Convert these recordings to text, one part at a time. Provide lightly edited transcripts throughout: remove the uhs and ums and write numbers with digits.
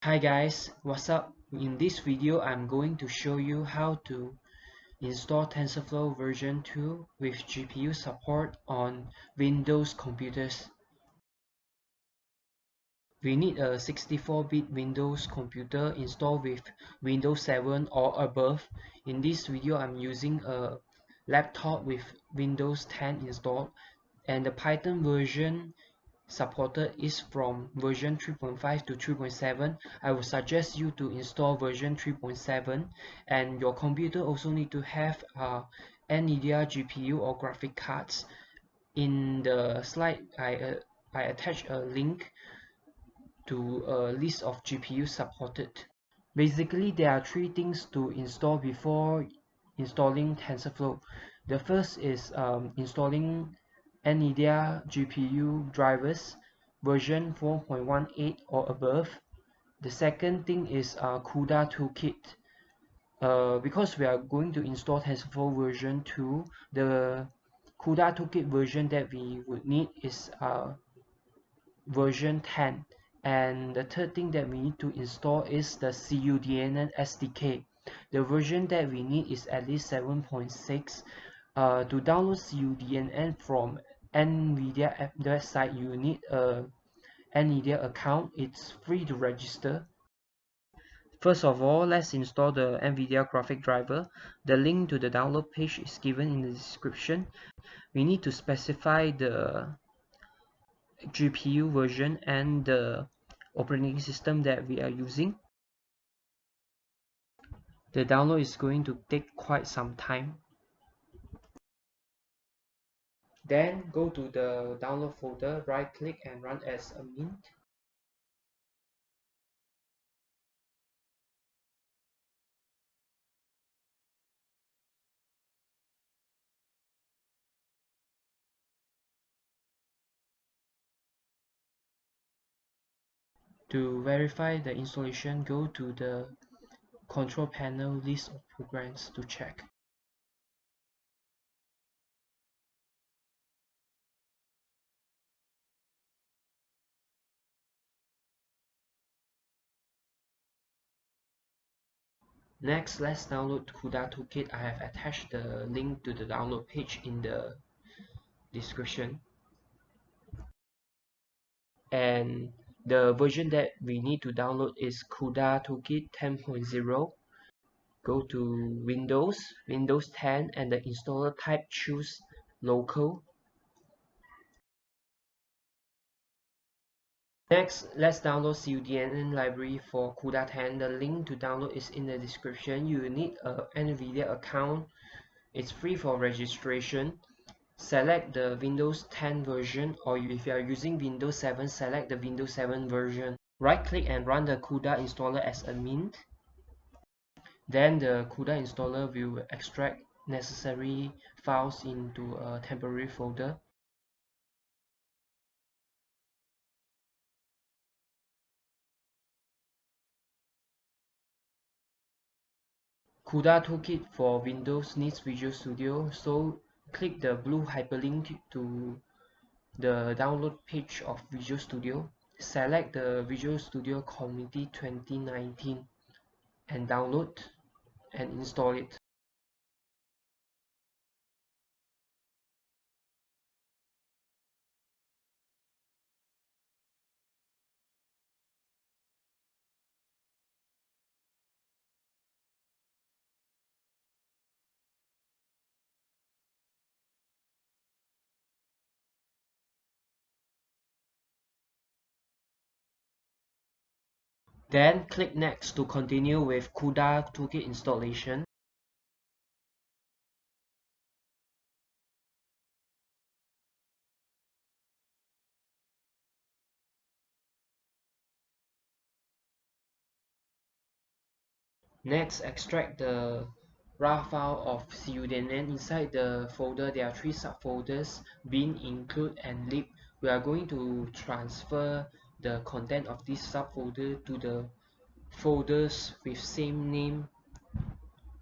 Hi guys, what's up? In this video, I'm going to show you how to install TensorFlow version 2 with GPU support on Windows computers. We need a 64-bit Windows computer installed with Windows 7 or above. In this video, I'm using a laptop with Windows 10 installed, and the Python version supported is from version 3.5 to 3.7. I would suggest you to install version 3.7, and your computer also need to have NVIDIA GPU or graphic cards. In the slide, I attach a link to a list of GPU supported. Basically, there are three things to install before installing TensorFlow. The first is installing NVIDIA GPU drivers version 4.18 or above. The second thing is CUDA toolkit. Because we are going to install TensorFlow version 2, the CUDA toolkit version that we would need is version 10. And the third thing that we need to install is the CUDA SDK. The version that we need is at least 7.6. To download CUDA from NVIDIA website, you need a NVIDIA account. It's free to register. First of all, let's install the NVIDIA graphic driver. The link to the download page is given in the description. We need to specify the GPU version and the operating system that we are using. The download is going to take quite some time. Then go to the download folder, right click and run as a mint. To verify the installation, go to the control panel list of programs to check. Next, let's download CUDA toolkit. I have attached the link to the download page in the description. And the version that we need to download is CUDA toolkit 10.0. Go to Windows 10, and the installer type choose local. Next, let's download CUDA library for CUDA 10. The link to download is in the description. You need a NVIDIA account. It's free for registration. Select the Windows 10 version, or if you are using Windows 7, select the Windows 7 version. Right click and run the CUDA installer as a mint. Then the CUDA installer will extract necessary files into a temporary folder. CUDA toolkit for Windows needs Visual Studio, so click the blue hyperlink to the download page of Visual Studio. Select the Visual Studio Community 2019 and download and install it. Then click Next to continue with CUDA toolkit installation. Next, extract the raw file of CUDA. Inside the folder, there are three subfolders: bin, include, and lib. We are going to transfer the content of this subfolder to the folders with same name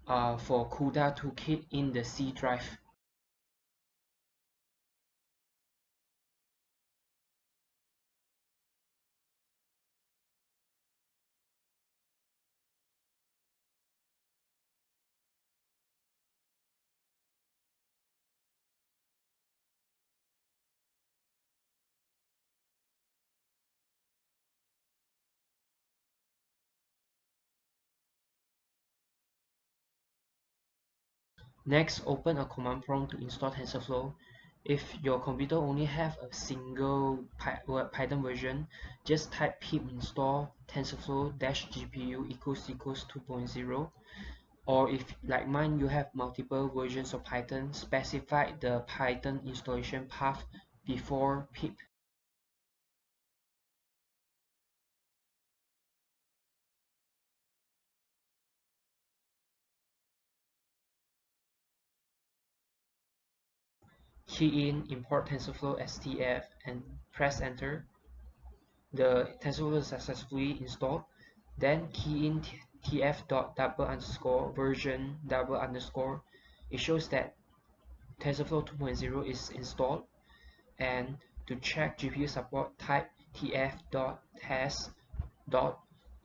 for CUDA toolkit in the C drive. Next, open a command prompt to install TensorFlow. If your computer only have a single Python version, just type pip install TensorFlow-GPU equals 2.0. Or if, like mine, you have multiple versions of Python, specify the Python installation path before pip. Key in import TensorFlow STF and press enter. The TensorFlow is successfully installed. Then key in tf.double_version double_. It shows that TensorFlow 2.0 is installed. And to check GPU support, type tf.test.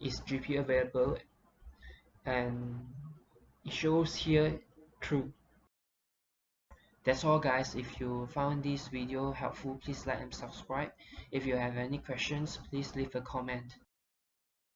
Is GPU available, and it shows here true. That's all guys. If you found this video helpful, please like and subscribe. If you have any questions, please leave a comment.